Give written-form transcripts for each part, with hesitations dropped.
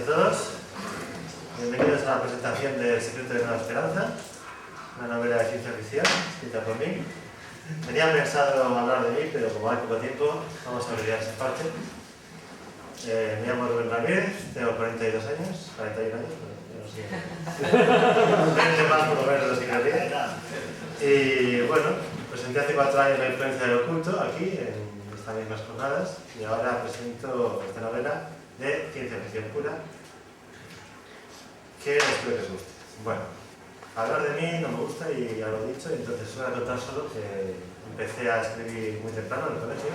todos. Bienvenidos a la presentación de El secreto de Nueva Esperanza, una novela de ciencia ficción escrita por mí. Tenía pensado hablar de mí, pero como hay poco tiempo, vamos a olvidar esa parte. Me llamo Rubén Ramírez, tengo 42 años, 41 años, pero no sé. 20 más por lo menos de psiquiatría. Y bueno, presenté hace 4 años La influencia del oculto aquí, en estas mismas jornadas, y ahora presento esta novela de ciencia ficción pura, que espero que os guste. Bueno, hablar de mí no me gusta y ya lo he dicho, entonces os voy a contar solo que empecé a escribir muy temprano en el colegio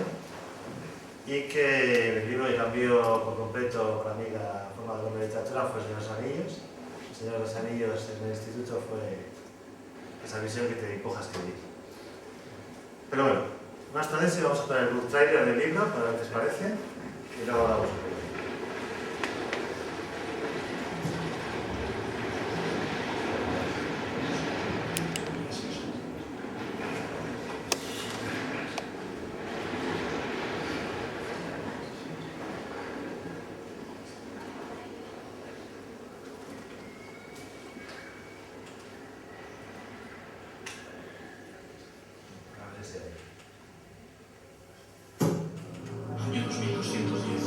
y que el libro que cambió por completo para mí la forma de la literatura fue El Señor de los Anillos. El Señor de los Anillos en el instituto fue esa visión que te empuja a escribir. Pero bueno, más tarde sí vamos a poner el book trailer del libro para ver qué os parece y luego hablamos un poco. Año 2210.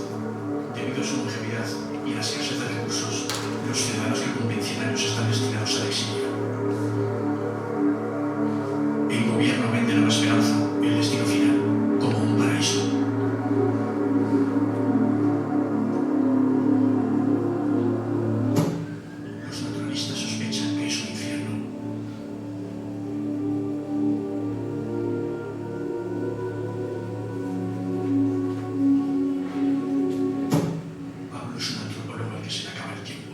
Debido a su longevidad y la escasez de recursos, los ciudadanos que cumplen 100 años están destinados al exilio. El gobierno vende Nueva Esperanza, el destino final, como un paraíso. Los naturalistas sospechan que es un infierno. Pablo es un antropólogo al que se le acaba el tiempo.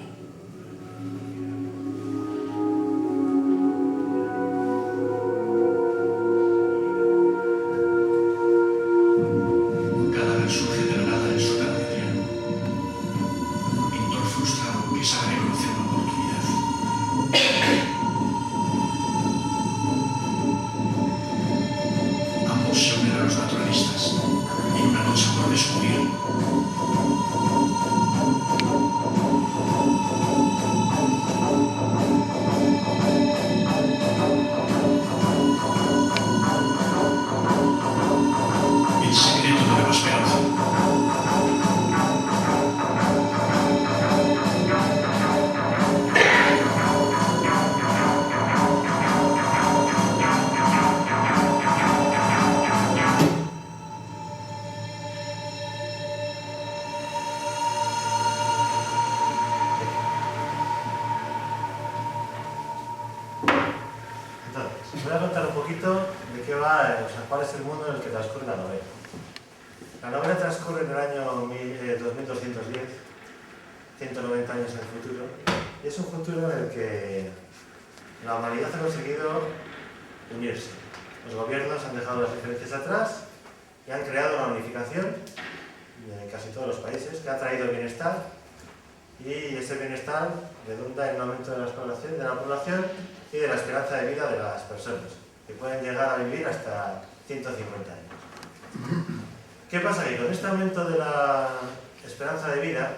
Un cadáver surge de la nada del sótano de Adrián. Un pintor frustrado que sabe reconocer una oportunidad. Ambos se unen a los naturalistas en una noche por descubrir. El secreto de Nueva Esperanza. Entonces, os voy a contar un poquito de qué va, o sea, cuál es el mundo en el que transcurre la novela. La novela transcurre en el año 2210, 190 años en el futuro, y es un futuro en el que la humanidad ha conseguido unirse. Los gobiernos han dejado las diferencias atrás y han creado una unificación de casi todos los países que ha traído bienestar, y ese bienestar redunda en un aumento de la población y de la esperanza de vida de las personas, que pueden llegar a vivir hasta 150 años. ¿Qué pasa? Que con este aumento de la esperanza de vida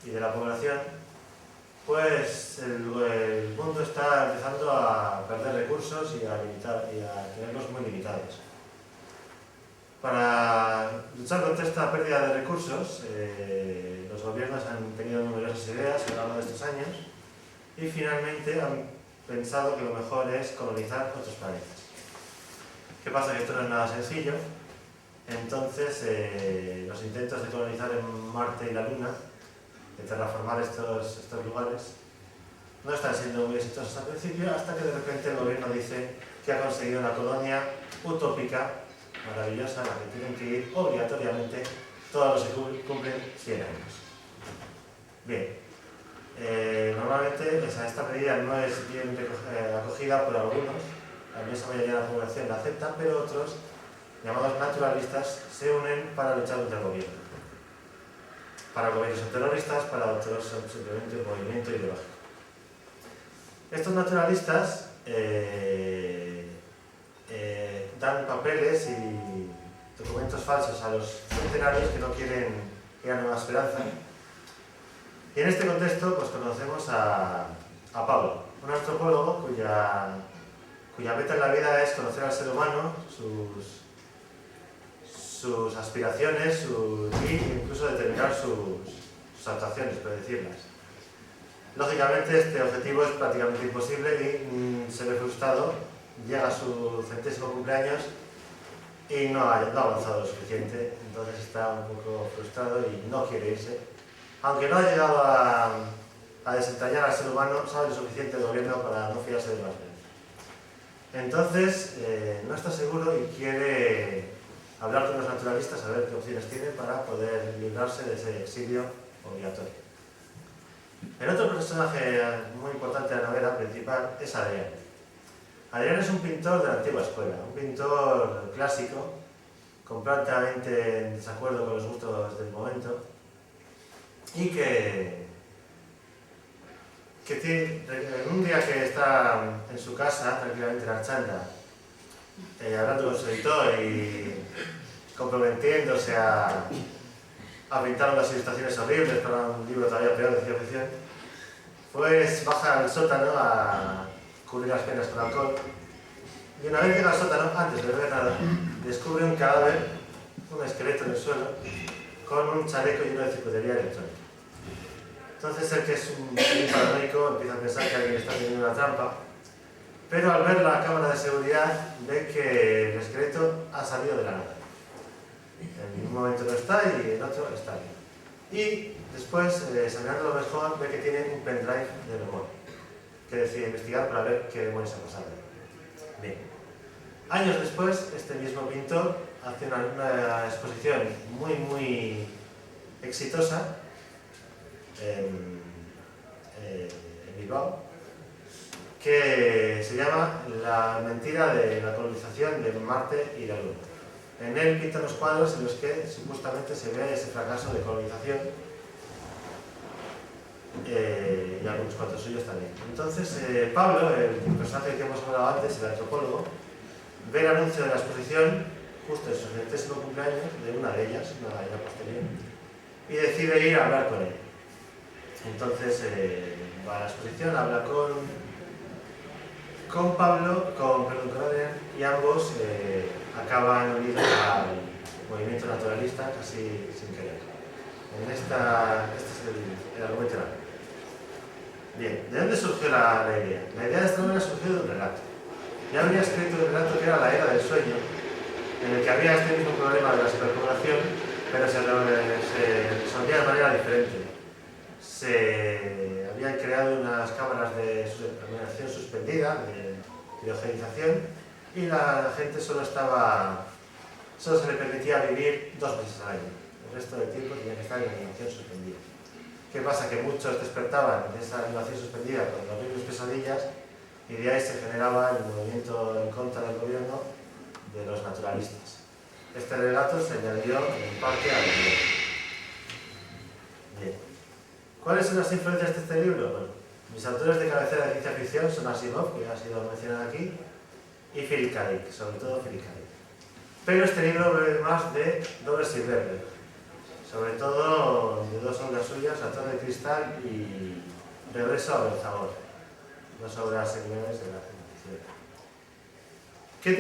y de la población, pues el mundo está empezando a perder recursos y a tenerlos muy limitados. Para luchar contra esta pérdida de recursos, los gobiernos han tenido numerosas ideas a lo largo de estos años y finalmente han pensado que lo mejor es colonizar otros planetas. ¿Qué pasa? Que esto no es nada sencillo. Entonces, los intentos de colonizar en Marte y la Luna, de terraformar estos lugares, no están siendo muy exitosos al principio, hasta que de repente el gobierno dice que ha conseguido una colonia utópica, maravillosa, a la que tienen que ir obligatoriamente todos los que cumplen 100 años. Bien, normalmente esta medida no es bien acogida por algunos, la inmensa mayoría de la población la acepta, pero otros, llamados naturalistas, se unen para luchar contra el gobierno. Para gobiernos son terroristas, para otros son simplemente un movimiento ideológico. Estos naturalistas dan papeles y documentos falsos a los funcionarios que no quieren ir a Nueva Esperanza Y en este contexto pues conocemos a Pablo, un antropólogo cuya meta en la vida es conocer al ser humano, sus aspiraciones y incluso determinar sus actuaciones, predecirlas. Lógicamente este objetivo es prácticamente imposible y se ve frustrado, llega a su 100º cumpleaños y no ha avanzado lo suficiente, entonces está un poco frustrado y no quiere irse. Aunque no ha llegado a desentrañar al ser humano, sabe lo suficiente el gobierno para no fiarse de más de él. Entonces no está seguro y quiere hablar con los naturalistas a ver qué opciones tiene para poder librarse de ese exilio obligatorio. El otro personaje muy importante de la novela principal es Adrián. Adrián es un pintor de la antigua escuela, un pintor clásico, completamente en desacuerdo con los gustos del momento y que tiene, en un día que está en su casa, tranquilamente en Archanda, hablando con su editor y comprometiéndose a pintar unas ilustraciones horribles para un libro todavía peor de ciencia ficción, pues baja al sótano a cubrir las penas con alcohol y una vez llega al sótano, antes de ver nada, descubre un cadáver, un esqueleto en el suelo, con un chaleco lleno de circuitería electrónica. Entonces él, que es un paranoico, empieza a pensar que alguien está teniendo una trampa, pero al ver la cámara de seguridad ve que el esqueleto ha salido de la nada. En un momento no está y en otro está bien. Y después, examinándolo mejor, ve que tiene un pendrive de memoria, que decide investigar para ver qué demonios ha pasado. Bien. Años después, este mismo pintor hace una exposición muy exitosa en Bilbao, que se llama La mentira de la colonización de Marte y la Luna. En él pinta unos cuadros en los que supuestamente se ve ese fracaso de colonización y algunos cuantos suyos también. Entonces Pablo, el personaje que hemos hablado antes, el antropólogo, ve el anuncio de la exposición justo en su 30º cumpleaños de una de ellas, una de ellas posterior, y decide ir a hablar con él. Entonces va a la exposición, habla con Pablo, con Adrián, y ambos acaban unidos al movimiento naturalista casi sin querer. Este es el argumento. Bien, ¿de dónde surgió la idea? La idea de esta novela surgió de un relato. Ya había escrito un relato que era La Era del Sueño, en el que había este mismo problema de la superpoblación, pero se resolvía de manera diferente. Se habían creado unas cámaras de iluminación suspendida, de criogenización, y la gente solo se le permitía vivir 2 meses al año. El resto del tiempo tenía que estar en animación suspendida. ¿Qué pasa? Que muchos despertaban de esa animación suspendida con horribles pesadillas y de ahí se generaba el movimiento en contra del gobierno de los naturalistas. Este relato se añadió en parte al libro. Bien. ¿Cuáles son las influencias de este libro? Bueno, mis autores de cabecera de ciencia ficción son Asimov, que ha sido mencionado aquí, y Philip K. Dick, sobre todo Philip K. Dick. Pero este libro bebe más de Robert Silverberg, sobre todo de 2 obras suyas, La Torre de Cristal y Regreso a Belzabor, 2 obras seminales de la ciencia ficción. ¿Qué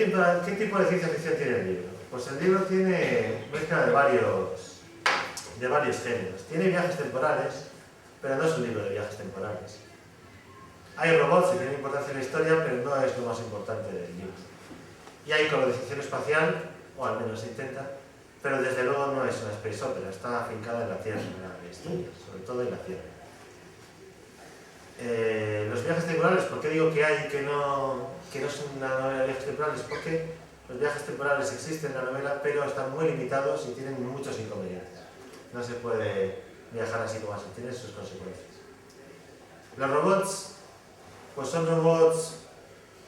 tipo de ciencia ficción tiene el libro? Pues el libro tiene mezcla de varios géneros. Tiene viajes temporales, pero no es un libro de viajes temporales. Hay robots que tienen importancia en la historia, pero no es lo más importante del libro. Y hay colonización espacial, o al menos se intenta, pero desde luego no es una space opera, está afincada en la Tierra, en la historia, sobre todo en la Tierra. Los viajes temporales, ¿por qué digo que hay que no es una novela de viajes temporales? Porque los viajes temporales existen en la novela, pero están muy limitados y tienen muchos inconvenientes. No se puede viajar así como así, tiene sus consecuencias. Los robots, pues son robots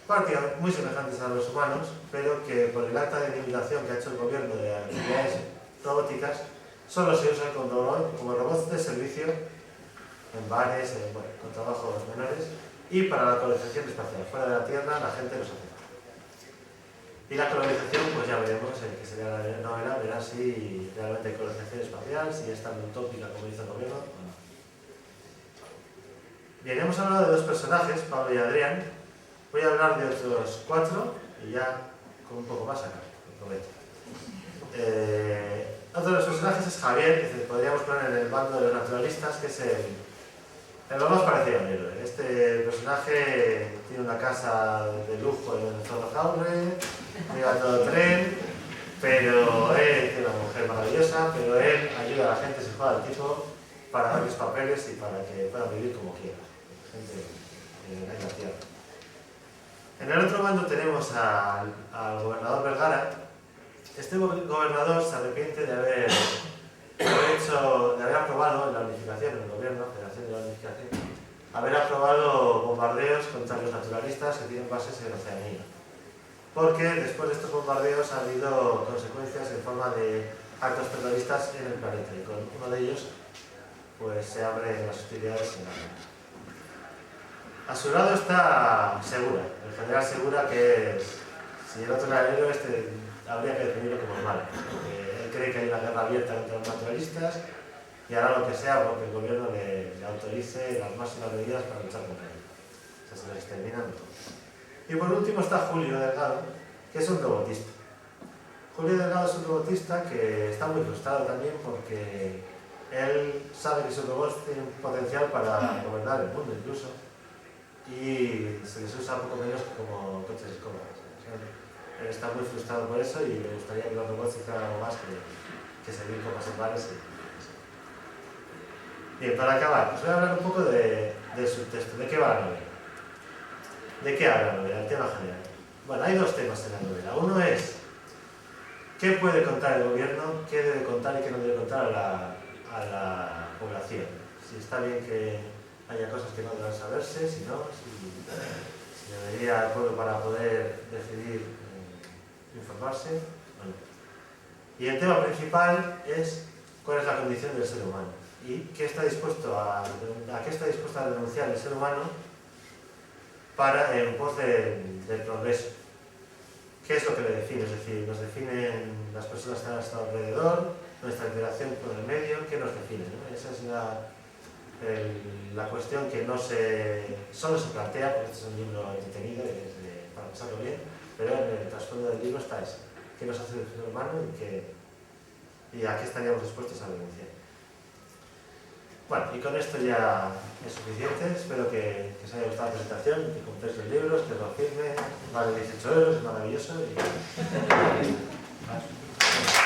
prácticamente muy semejantes a los humanos, pero que por el acta de limitación que ha hecho el gobierno de actividades robóticas, solo se usan como robots de servicio en bares, con trabajos menores, y para la colonización espacial. Fuera de la Tierra la gente los hace. Y la colonización, pues ya veremos, que sería la novela, verá si realmente hay colonización espacial, si es tan utópica como dice el gobierno o no. Bien, hemos hablado de dos personajes, Pablo y Adrián. Voy a hablar de otros 4 y ya con un poco más acá, lo prometo. Otro de los personajes es Javier, que podríamos poner en el bando de los naturalistas, que es lo más parecido al héroe. Este personaje tiene una casa de lujo en el Zorrojaurre, lleva todo tren, pero él tiene una mujer maravillosa, pero él ayuda a la gente, se juega al tipo para darles papeles y para que puedan vivir como quieran. Gente en la tierra. En el otro bando tenemos al gobernador Vergara. Este gobernador se arrepiente de haber aprobado en la unificación, en el gobierno, Federación de la Unificación, haber aprobado bombardeos contra los naturalistas que tienen bases en Oceanía. Porque después de estos bombardeos ha habido consecuencias en forma de actos terroristas en el planeta, y con uno de ellos pues se abren las hostilidades en la guerra. A su lado está Segura, el general Segura, que es, si el otro era el héroe, habría que definirlo como el malo. Él cree que hay una guerra abierta contra los naturalistas y hará lo que sea porque el gobierno le autorice las máximas medidas para luchar contra él. O sea, se los exterminan todos. Y por último está Julio Delgado, que es un robotista. Julio Delgado es un robotista que está muy frustrado también porque él sabe que sus robots tienen potencial para gobernar el mundo incluso, y se les usa poco menos que como coches de escoba. Él está muy frustrado por eso y le gustaría que los robots hicieran algo más que servir copas en bares. Bien, para acabar, os voy a hablar un poco del subtexto. ¿De qué va la novela? ¿De qué habla la novela? El tema general. Bueno, hay dos temas en la novela. Uno es qué puede contar el gobierno, qué debe contar y qué no debe contar a la población. Si está bien que haya cosas que no deban saberse, si no, si debería el pueblo para poder decidir informarse. Bueno. Y el tema principal es cuál es la condición del ser humano y qué está dispuesto a qué está dispuesto a renunciar el ser humano en pos del progreso. ¿Qué es lo que le define? Es decir, nos definen las personas que están a nuestro alrededor, nuestra interacción con el medio, ¿qué nos define? ¿No? Esa es la cuestión que solo se plantea, porque este es un libro entretenido para pensarlo bien, pero en el trasfondo del libro está eso. ¿Qué nos hace el ser humano y a qué estaríamos dispuestos a renunciar? Bueno, y con esto ya es suficiente. Espero que os haya gustado la presentación, que compréis los libros, que lo firme. Vale 18 €, es maravilloso.